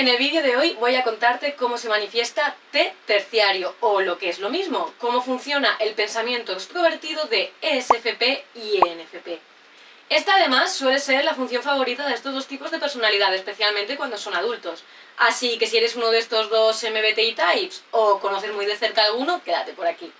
En el vídeo de hoy voy a contarte cómo se manifiesta T terciario, o lo que es lo mismo, cómo funciona el pensamiento extrovertido de ESFP y ENFP. Esta además suele ser la función favorita de estos dos tipos de personalidad, especialmente cuando son adultos. Así que si eres uno de estos dos MBTI types o conoces muy de cerca alguno, quédate por aquí.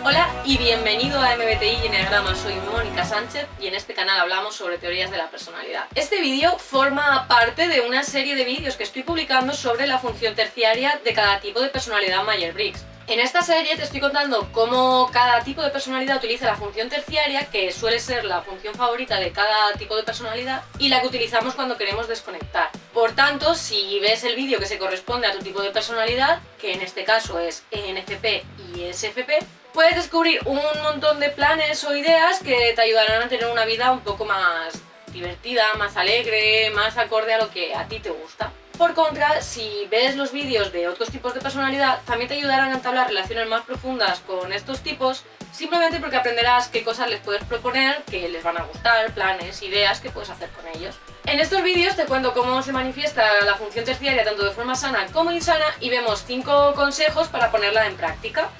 Hola y bienvenido a MBTI y Enneagrama, soy Mónica Sánchez y en este canal hablamos sobre teorías de la personalidad. Este vídeo forma parte de una serie de vídeos que estoy publicando sobre la función terciaria de cada tipo de personalidad Myers-Briggs. En esta serie te estoy contando cómo cada tipo de personalidad utiliza la función terciaria, que suele ser la función favorita de cada tipo de personalidad y la que utilizamos cuando queremos desconectar. Por tanto, si ves el vídeo que se corresponde a tu tipo de personalidad, que en este caso es ENFP y ESFP, puedes descubrir un montón de planes o ideas que te ayudarán a tener una vida un poco más divertida, más alegre, más acorde a lo que a ti te gusta. Por contra, si ves los vídeos de otros tipos de personalidad, también te ayudarán a entablar relaciones más profundas con estos tipos, simplemente porque aprenderás qué cosas les puedes proponer, que les van a gustar, planes, ideas que puedes hacer con ellos. En estos vídeos te cuento cómo se manifiesta la función terciaria tanto de forma sana como insana y vemos 5 consejos para ponerla en práctica.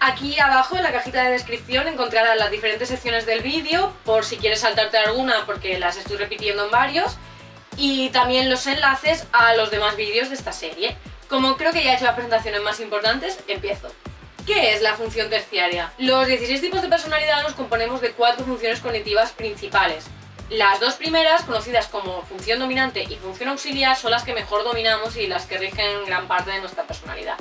Aquí abajo en la cajita de descripción encontrarás las diferentes secciones del vídeo, por si quieres saltarte alguna porque las estoy repitiendo en varios, y también los enlaces a los demás vídeos de esta serie. Como creo que ya he hecho las presentaciones más importantes, empiezo. ¿Qué es la función terciaria? Los 16 tipos de personalidad nos componemos de 4 funciones cognitivas principales. Las dos primeras, conocidas como función dominante y función auxiliar, son las que mejor dominamos y las que rigen gran parte de nuestra personalidad.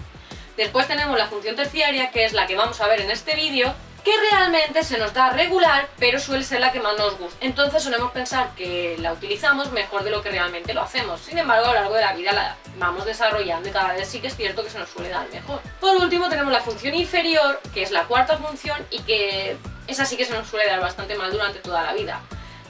Después tenemos la función terciaria, que es la que vamos a ver en este vídeo, que realmente se nos da regular, pero suele ser la que más nos gusta. Entonces solemos pensar que la utilizamos mejor de lo que realmente lo hacemos. Sin embargo, a lo largo de la vida la vamos desarrollando y cada vez sí que es cierto que se nos suele dar mejor. Por último tenemos la función inferior, que es la cuarta función y que esa sí que se nos suele dar bastante mal durante toda la vida.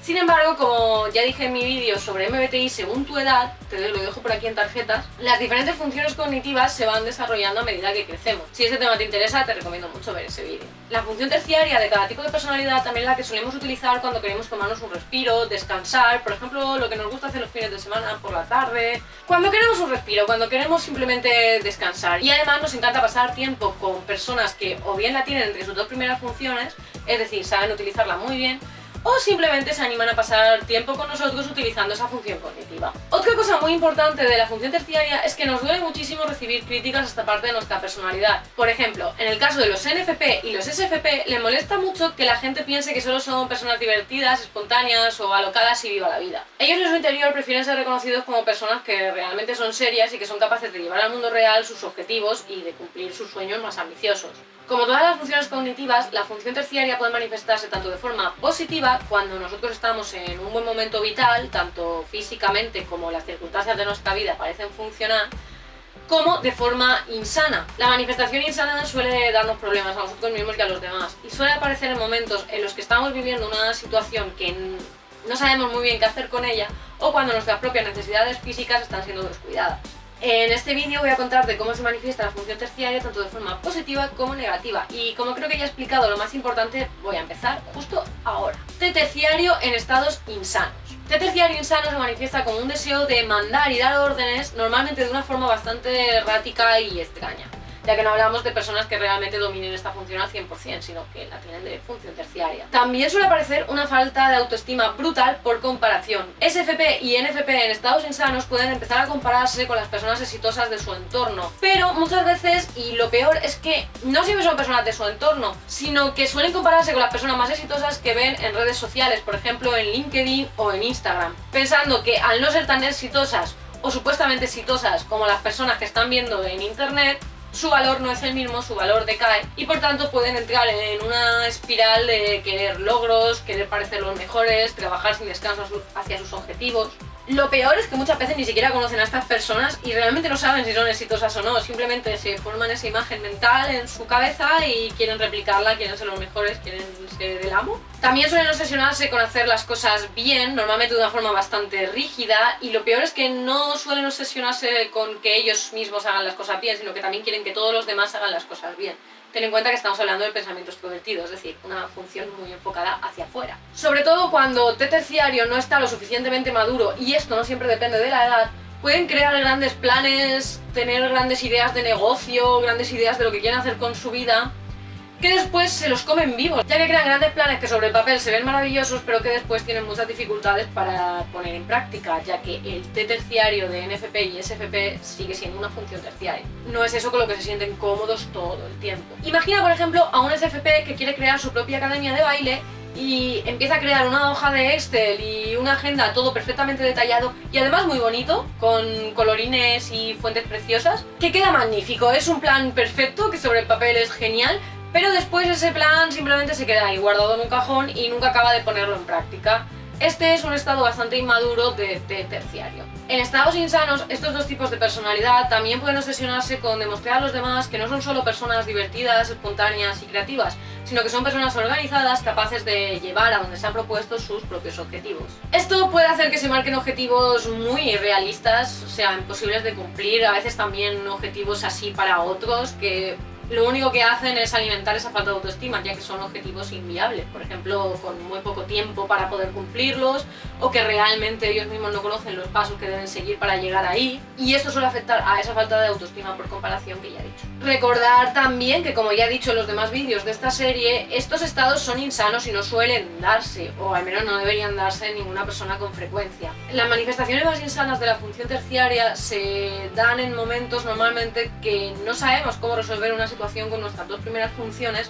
Sin embargo, como ya dije en mi vídeo sobre MBTI según tu edad, te lo dejo por aquí en tarjetas, las diferentes funciones cognitivas se van desarrollando a medida que crecemos. Si este tema te interesa, te recomiendo mucho ver ese vídeo. La función terciaria de cada tipo de personalidad también es la que solemos utilizar cuando queremos tomarnos un respiro, descansar, por ejemplo, lo que nos gusta hacer los fines de semana por la tarde. Cuando queremos un respiro, cuando queremos simplemente descansar. Y además nos encanta pasar tiempo con personas que o bien la tienen entre sus dos primeras funciones, es decir, saben utilizarla muy bien, o simplemente se animan a pasar tiempo con nosotros utilizando esa función cognitiva. Otra cosa muy importante de la función terciaria es que nos duele muchísimo recibir críticas a esta parte de nuestra personalidad. Por ejemplo, en el caso de los NFP y los SFP, les molesta mucho que la gente piense que solo son personas divertidas, espontáneas o alocadas y viva la vida. Ellos en su interior prefieren ser reconocidos como personas que realmente son serias y que son capaces de llevar al mundo real sus objetivos y de cumplir sus sueños más ambiciosos. Como todas las funciones cognitivas, la función terciaria puede manifestarse tanto de forma positiva, cuando nosotros estamos en un buen momento vital, tanto físicamente como las circunstancias de nuestra vida parecen funcionar, como de forma insana. La manifestación insana suele darnos problemas a nosotros mismos y a los demás, y suele aparecer en momentos en los que estamos viviendo una situación que no sabemos muy bien qué hacer con ella, o cuando nuestras propias necesidades físicas están siendo descuidadas. En este vídeo voy a contarte cómo se manifiesta la función terciaria tanto de forma positiva como negativa, y como creo que ya he explicado lo más importante, voy a empezar justo ahora. T terciario en estados insanos. T terciario insano se manifiesta como un deseo de mandar y dar órdenes, normalmente de una forma bastante errática y extraña, ya que no hablamos de personas que realmente dominen esta función al 100%, sino que la tienen de función terciaria. También suele aparecer una falta de autoestima brutal por comparación. SFP y NFP en estados insanos pueden empezar a compararse con las personas exitosas de su entorno, pero muchas veces, y lo peor es que no siempre son personas de su entorno, sino que suelen compararse con las personas más exitosas que ven en redes sociales, por ejemplo en LinkedIn o en Instagram, pensando que al no ser tan exitosas o supuestamente exitosas como las personas que están viendo en internet, su valor no es el mismo, su valor decae y por tanto pueden entrar en una espiral de querer logros, querer parecer los mejores, trabajar sin descanso hacia sus objetivos. Lo peor es que muchas veces ni siquiera conocen a estas personas y realmente no saben si son exitosas o no, simplemente se forman esa imagen mental en su cabeza y quieren replicarla, quieren ser los mejores, quieren ser el amo. También suelen obsesionarse con hacer las cosas bien, normalmente de una forma bastante rígida, y lo peor es que no suelen obsesionarse con que ellos mismos hagan las cosas bien, sino que también quieren que todos los demás hagan las cosas bien. Ten en cuenta que estamos hablando del pensamiento extrovertido, es decir, una función muy enfocada hacia afuera. Sobre todo cuando T terciario no está lo suficientemente maduro, y esto no siempre depende de la edad, Pueden crear grandes planes, tener grandes ideas de negocio, grandes ideas de lo que quieren hacer con su vida, que después se los comen vivos, ya que crean grandes planes que sobre el papel se ven maravillosos, pero que después tienen muchas dificultades para poner en práctica, ya que el T terciario de NFP y SFP sigue siendo una función terciaria. No es eso con lo que se sienten cómodos todo el tiempo. Imagina, por ejemplo, a un SFP que quiere crear su propia academia de baile y empieza a crear una hoja de Excel y una agenda todo perfectamente detallado y además muy bonito, con colorines y fuentes preciosas, que queda magnífico. Es un plan perfecto, que sobre el papel es genial, pero después ese plan simplemente se queda ahí guardado en un cajón y nunca acaba de ponerlo en práctica. Este es un estado bastante inmaduro de T terciario. En estados insanos, estos dos tipos de personalidad también pueden obsesionarse con demostrar a los demás que no son solo personas divertidas, espontáneas y creativas, sino que son personas organizadas, capaces de llevar a donde se han propuesto sus propios objetivos. Esto puede hacer que se marquen objetivos muy irrealistas, o sea, imposibles de cumplir, a veces también objetivos así para otros que lo único que hacen es alimentar esa falta de autoestima, ya que son objetivos inviables, por ejemplo, con muy poco tiempo para poder cumplirlos, o que realmente ellos mismos no conocen los pasos que deben seguir para llegar ahí, y esto suele afectar a esa falta de autoestima por comparación que ya he dicho. Recordar también que, como ya he dicho en los demás vídeos de esta serie, estos estados son insanos y no suelen darse, o al menos no deberían darse en ninguna persona con frecuencia. Las manifestaciones más insanas de la función terciaria se dan en momentos normalmente que no sabemos cómo resolver una situación con nuestras dos primeras funciones,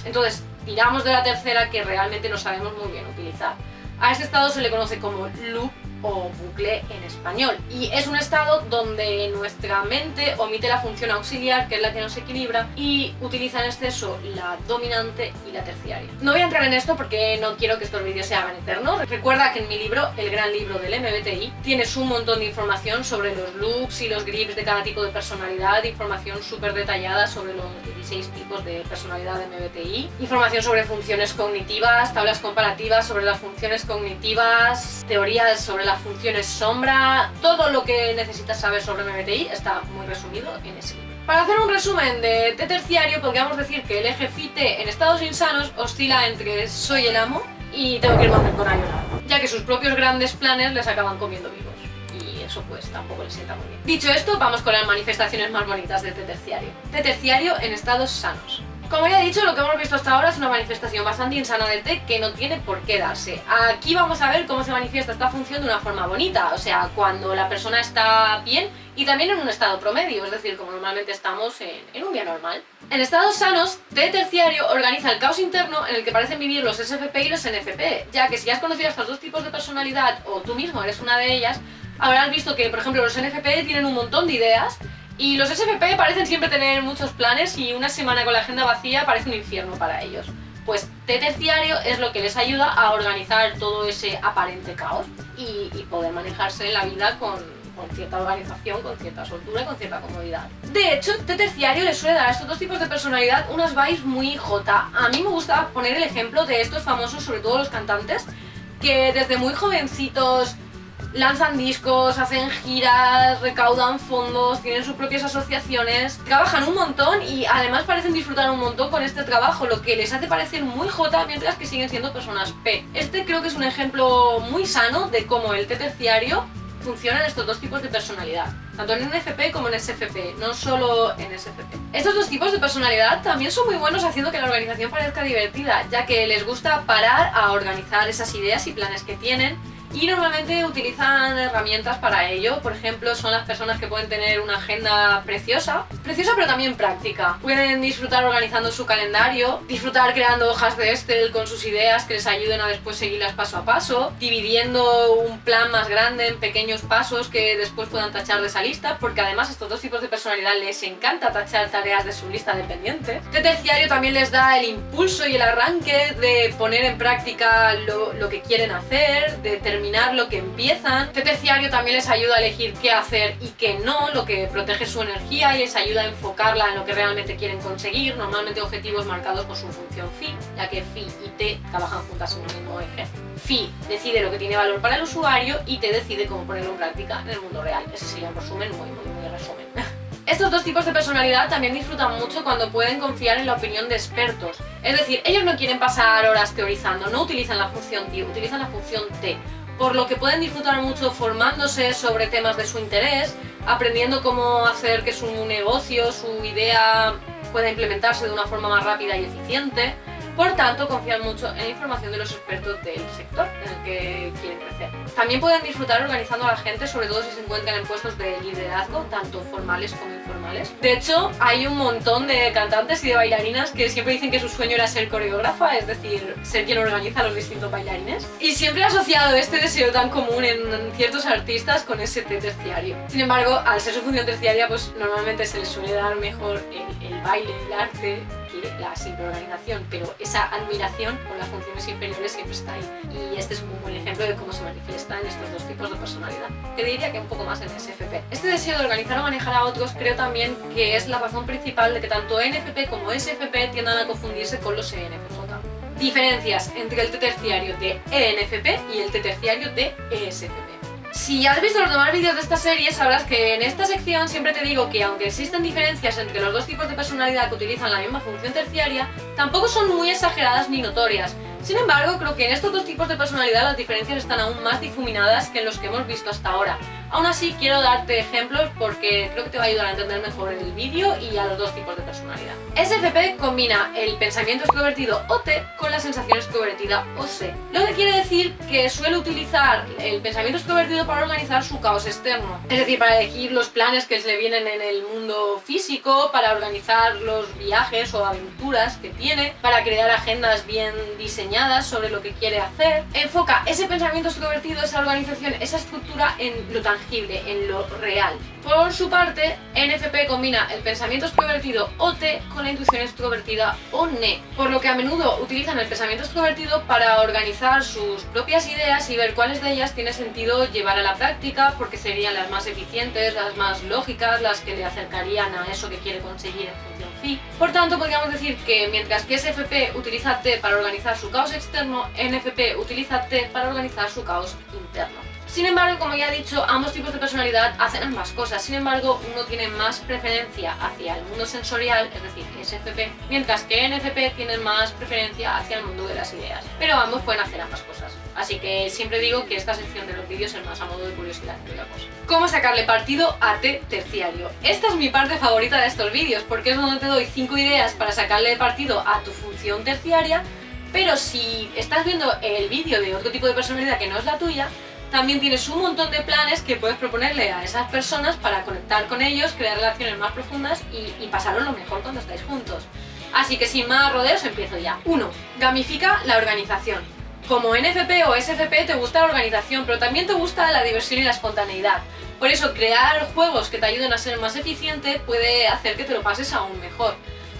entonces tiramos de la tercera que realmente no sabemos muy bien utilizar. A este estado se le conoce como loop o bucle en español, y es un estado donde nuestra mente omite la función auxiliar, que es la que nos equilibra, y utiliza en exceso la dominante y la terciaria. No voy a entrar en esto porque no quiero que estos vídeos se hagan eternos. Recuerda que en mi libro, el gran libro del MBTI, tienes un montón de información sobre los loops y los grips de cada tipo de personalidad, información súper detallada sobre los 16 tipos de personalidad de MBTI, información sobre funciones cognitivas, tablas comparativas sobre las funciones cognitivas, teorías sobre las funciones sombra, todo lo que necesitas saber sobre MBTI está muy resumido en ese libro. Para hacer un resumen de T terciario, podríamos decir que el eje Phi-T en estados insanos oscila entre soy el amo y tengo que irme a con ayuda, ya que sus propios grandes planes les acaban comiendo vivos. Y eso pues tampoco les sienta muy bien. Dicho esto, vamos con las manifestaciones más bonitas de T terciario. T terciario en estados sanos. Como ya he dicho, lo que hemos visto hasta ahora es una manifestación bastante insana del T que no tiene por qué darse. Aquí vamos a ver cómo se manifiesta esta función de una forma bonita, o sea, cuando la persona está bien y también en un estado promedio, es decir, como normalmente estamos en un día normal. En estados sanos, T terciario organiza el caos interno en el que parecen vivir los SFP y los NFP, ya que si has conocido estos dos tipos de personalidad o tú mismo eres una de ellas, habrás visto que, por ejemplo, los NFP tienen un montón de ideas y los SFP parecen siempre tener muchos planes y una semana con la agenda vacía parece un infierno para ellos. Pues T terciario es lo que les ayuda a organizar todo ese aparente caos y poder manejarse en la vida con cierta organización, con cierta soltura y con cierta comodidad. De hecho, T terciario les suele dar a estos dos tipos de personalidad unas vibes muy J. A mí me gusta poner el ejemplo de estos famosos, sobre todo los cantantes, que desde muy jovencitos lanzan discos, hacen giras, recaudan fondos, tienen sus propias asociaciones, trabajan un montón y además parecen disfrutar un montón con este trabajo, lo que les hace parecer muy J mientras que siguen siendo personas P. Este creo que es un ejemplo muy sano de cómo el T terciario funciona en estos dos tipos de personalidad, tanto en NFP como en SFP, no solo en SFP. Estos dos tipos de personalidad también son muy buenos haciendo que la organización parezca divertida, ya que les gusta parar a organizar esas ideas y planes que tienen, y normalmente utilizan herramientas para ello. Por ejemplo, son las personas que pueden tener una agenda preciosa pero también práctica. Pueden disfrutar organizando su calendario, disfrutar creando hojas de Excel con sus ideas que les ayuden a después seguirlas paso a paso, dividiendo un plan más grande en pequeños pasos que después puedan tachar de esa lista, porque además a estos dos tipos de personalidad les encanta tachar tareas de su lista de pendientes. T terciario también les da el impulso y el arranque de poner en práctica lo que quieren hacer, de terminar lo que empiezan. T terciario también les ayuda a elegir qué hacer y qué no, lo que protege su energía y les ayuda a enfocarla en lo que realmente quieren conseguir, normalmente objetivos marcados por su función Phi, ya que Phi y T trabajan juntas en un mismo eje. Phi decide lo que tiene valor para el usuario y T decide cómo ponerlo en práctica en el mundo real. Ese sería un resumen muy resumen. Estos dos tipos de personalidad también disfrutan mucho cuando pueden confiar en la opinión de expertos. Es decir, ellos no quieren pasar horas teorizando, no utilizan la función T, utilizan la función T, por lo que pueden disfrutar mucho formándose sobre temas de su interés, aprendiendo cómo hacer que su negocio, su idea pueda implementarse de una forma más rápida y eficiente. Por tanto, confían mucho en la información de los expertos del sector en el que quieren crecer. También pueden disfrutar organizando a la gente, sobre todo si se encuentran en puestos de liderazgo, tanto formales como informales. De hecho, hay un montón de cantantes y de bailarinas que siempre dicen que su sueño era ser coreógrafa, es decir, ser quien organiza a los distintos bailarines. Y siempre he asociado este deseo tan común en ciertos artistas con ese T terciario. Sin embargo, al ser su función terciaria, pues normalmente se les suele dar mejor el baile, el arte, que la simple organización, pero esa admiración por las funciones inferiores siempre está ahí. Y este es un buen ejemplo de cómo se manifiesta en estos dos tipos de personalidad. Que diría que un poco más en SFP. Este deseo de organizar o manejar a otros creo también que es la razón principal de que tanto NFP como SFP tiendan a confundirse con los ENFJ. Diferencias entre el T terciario de ENFP y el T terciario de ESFP. Si has visto los demás vídeos de esta serie, sabrás que en esta sección siempre te digo que aunque existen diferencias entre los dos tipos de personalidad que utilizan la misma función terciaria, tampoco son muy exageradas ni notorias. Sin embargo, creo que en estos dos tipos de personalidad las diferencias están aún más difuminadas que en los que hemos visto hasta ahora. Aún así, quiero darte ejemplos porque creo que te va a ayudar a entender mejor el vídeo y a los dos tipos de personalidad. SFP combina el pensamiento extrovertido o T con la sensación extrovertida o C, lo que quiere decir que suele utilizar el pensamiento extrovertido para organizar su caos externo, es decir, para elegir los planes que se le vienen en el mundo físico, para organizar los viajes o aventuras que tiene, para crear agendas bien diseñadas sobre lo que quiere hacer. Enfoca ese pensamiento extrovertido, esa organización, esa estructura en lo tangible, en lo real. Por su parte, NFP combina el pensamiento extrovertido o T con la intuición extrovertida o NE, por lo que a menudo utilizan el pensamiento extrovertido para organizar sus propias ideas y ver cuáles de ellas tiene sentido llevar a la práctica, porque serían las más eficientes, las más lógicas, las que le acercarían a eso que quiere conseguir en función phi. Por tanto, podríamos decir que mientras que SFP utiliza T para organizar su caos externo, NFP utiliza T para organizar su caos interno. Sin embargo, como ya he dicho, ambos tipos de personalidad hacen ambas cosas. Sin embargo, uno tiene más preferencia hacia el mundo sensorial, es decir, SFP, mientras que NFP tiene más preferencia hacia el mundo de las ideas. Pero ambos pueden hacer ambas cosas. Así que siempre digo que esta sección de los vídeos es más a modo de curiosidad que otra cosa. ¿Cómo sacarle partido a T terciario? Esta es mi parte favorita de estos vídeos, porque es donde te doy 5 ideas para sacarle partido a tu función terciaria, pero si estás viendo el vídeo de otro tipo de personalidad que no es la tuya, también tienes un montón de planes que puedes proponerle a esas personas para conectar con ellos, crear relaciones más profundas y pasarlo lo mejor cuando estáis juntos. Así que sin más rodeos empiezo ya. 1. Gamifica la organización. Como NFP o SFP te gusta la organización, pero también te gusta la diversión y la espontaneidad. Por eso crear juegos que te ayuden a ser más eficiente puede hacer que te lo pases aún mejor.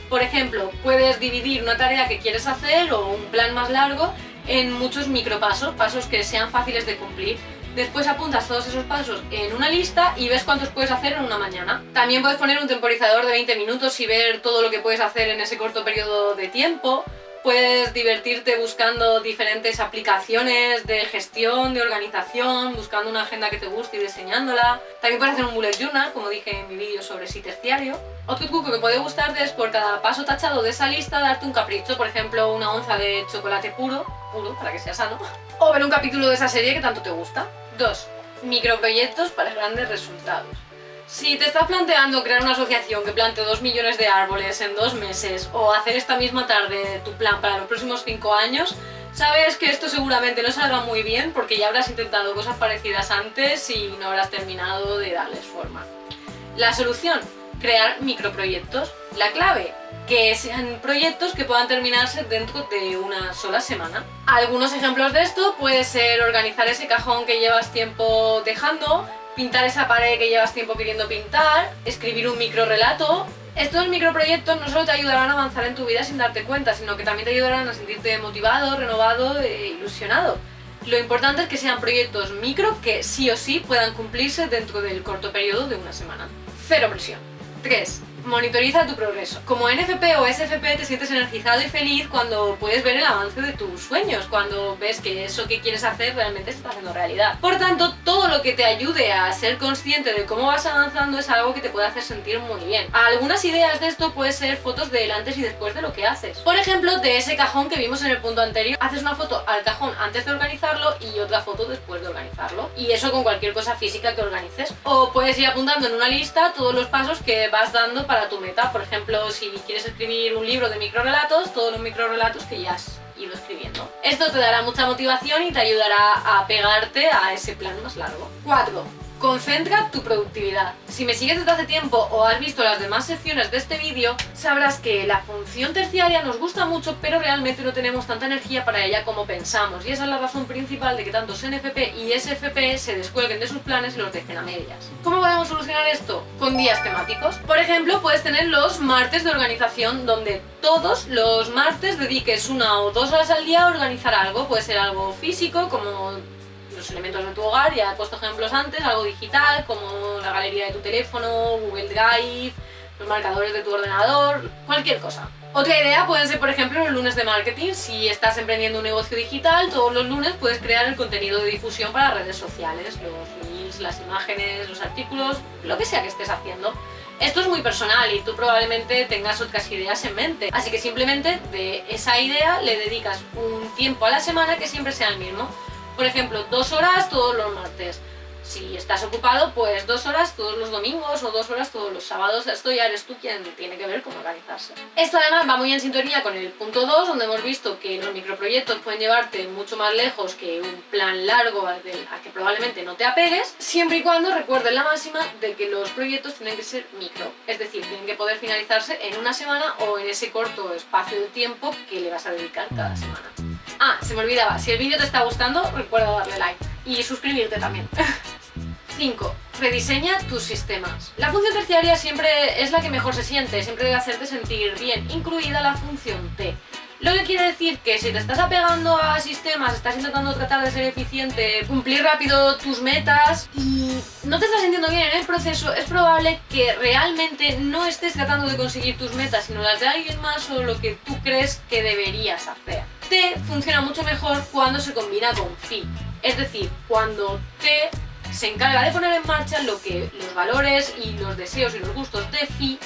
Por ejemplo, puedes dividir una tarea que quieres hacer o un plan más largo en muchos micropasos, pasos que sean fáciles de cumplir. Después apuntas todos esos pasos en una lista y ves cuántos puedes hacer en una mañana. También puedes poner un temporizador de 20 minutos y ver todo lo que puedes hacer en ese corto periodo de tiempo. Puedes divertirte buscando diferentes aplicaciones de gestión, de organización, buscando una agenda que te guste y diseñándola. También puedes hacer un bullet journal, como dije en mi vídeo sobre sí terciario. Otro truco que puede gustarte es por cada paso tachado de esa lista darte un capricho, por ejemplo una onza de chocolate puro para que sea sano, o ver un capítulo de esa serie que tanto te gusta. 2. Microproyectos para grandes resultados. Si te estás planteando crear una asociación que plante 2 millones de árboles en 2 meses o hacer esta misma tarde tu plan para los próximos 5 años, sabes que esto seguramente no salga muy bien porque ya habrás intentado cosas parecidas antes y no habrás terminado de darles forma. La solución: crear microproyectos. La clave: que sean proyectos que puedan terminarse dentro de una sola semana. Algunos ejemplos de esto puede ser organizar ese cajón que llevas tiempo dejando, pintar esa pared que llevas tiempo queriendo pintar, escribir un microrelato. Estos microproyectos no solo te ayudarán a avanzar en tu vida sin darte cuenta, sino que también te ayudarán a sentirte motivado, renovado e ilusionado. Lo importante es que sean proyectos micro que sí o sí puedan cumplirse dentro del corto periodo de una semana. Cero presión. 3. Monitoriza tu progreso. Como NFP o SFP te sientes energizado y feliz cuando puedes ver el avance de tus sueños, cuando ves que eso que quieres hacer realmente se está haciendo realidad. Por tanto, todo lo que te ayude a ser consciente de cómo vas avanzando es algo que te puede hacer sentir muy bien. Algunas ideas de esto pueden ser fotos del antes y después de lo que haces. Por ejemplo, de ese cajón que vimos en el punto anterior, haces una foto al cajón antes de organizarlo y otra foto después de organizarlo. Y eso con cualquier cosa física que organices. O puedes ir apuntando en una lista todos los pasos que vas dando para tu meta. Por ejemplo, si quieres escribir un libro de microrelatos, todos los microrelatos que ya has ido escribiendo. Esto te dará mucha motivación y te ayudará a pegarte a ese plan más largo. 4. Concentra tu productividad. Si me sigues desde hace tiempo o has visto las demás secciones de este vídeo, sabrás que la función terciaria nos gusta mucho, pero realmente no tenemos tanta energía para ella como pensamos, y esa es la razón principal de que tanto NFP y SFP se descuelguen de sus planes y los dejen a medias. ¿Cómo podemos solucionar esto? Con días temáticos. Por ejemplo, puedes tener los martes de organización, donde todos los martes dediques 1 o 2 horas al día a organizar algo. Puede ser algo físico, como los elementos de tu hogar, ya he puesto ejemplos antes, algo digital, como la galería de tu teléfono, Google Drive, los marcadores de tu ordenador, cualquier cosa. Otra idea pueden ser, por ejemplo, los lunes de marketing. Si estás emprendiendo un negocio digital, todos los lunes puedes crear el contenido de difusión para redes sociales, los reels, las imágenes, los artículos, lo que sea que estés haciendo. Esto es muy personal y tú probablemente tengas otras ideas en mente, así que simplemente de esa idea le dedicas un tiempo a la semana que siempre sea el mismo. Por ejemplo, 2 horas todos los martes. Si estás ocupado, pues 2 horas todos los domingos o 2 horas todos los sábados. Esto ya eres tú quien tiene que ver cómo organizarse. Esto además va muy en sintonía con el punto 2, donde hemos visto que los microproyectos pueden llevarte mucho más lejos que un plan largo a que probablemente no te apegues, siempre y cuando recuerdes la máxima de que los proyectos tienen que ser micro. Es decir, tienen que poder finalizarse en una semana o en ese corto espacio de tiempo que le vas a dedicar cada semana. Ah, se me olvidaba, si el vídeo te está gustando, recuerda darle like y suscribirte también. 5. Rediseña tus sistemas. La función terciaria siempre es la que mejor se siente, siempre debe hacerte sentir bien, incluida la función T. Lo que quiere decir que si te estás apegando a sistemas, estás intentando tratar de ser eficiente, cumplir rápido tus metas y no te estás sintiendo bien en el proceso, es probable que realmente no estés tratando de conseguir tus metas, sino las de alguien más o lo que tú crees que deberías hacer. T funciona mucho mejor cuando se combina con Fi, es decir, cuando T se encarga de poner en marcha lo que los valores y los deseos y los gustos de Fi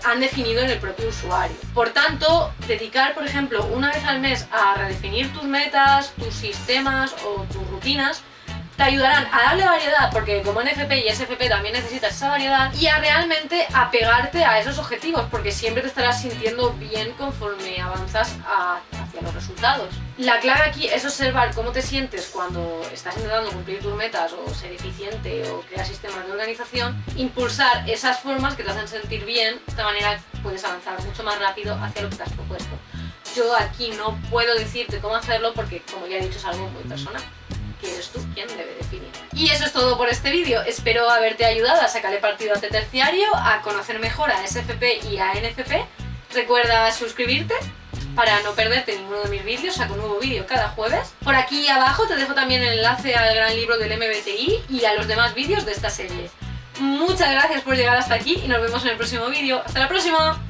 han definido en el propio usuario. Por tanto, dedicar, por ejemplo, una vez al mes a redefinir tus metas, tus sistemas o tus rutinas te ayudarán a darle variedad, porque como NFP y SFP también necesitas esa variedad, y a realmente apegarte a esos objetivos, porque siempre te estarás sintiendo bien conforme avanzas hacia los resultados. La clave aquí es observar cómo te sientes cuando estás intentando cumplir tus metas o ser eficiente o crear sistemas de organización, impulsar esas formas que te hacen sentir bien, de esta manera puedes avanzar mucho más rápido hacia lo que te has propuesto. Yo aquí no puedo decirte cómo hacerlo porque, como ya he dicho, es algo muy personal. Que eres tú quien debe definir. Y eso es todo por este vídeo. Espero haberte ayudado a sacarle partido a T terciario, a conocer mejor a SFP y a NFP. Recuerda suscribirte para no perderte ninguno de mis vídeos. Saco un nuevo vídeo cada jueves. Por aquí abajo te dejo también el enlace al gran libro del MBTI y a los demás vídeos de esta serie. Muchas gracias por llegar hasta aquí y nos vemos en el próximo vídeo. ¡Hasta la próxima!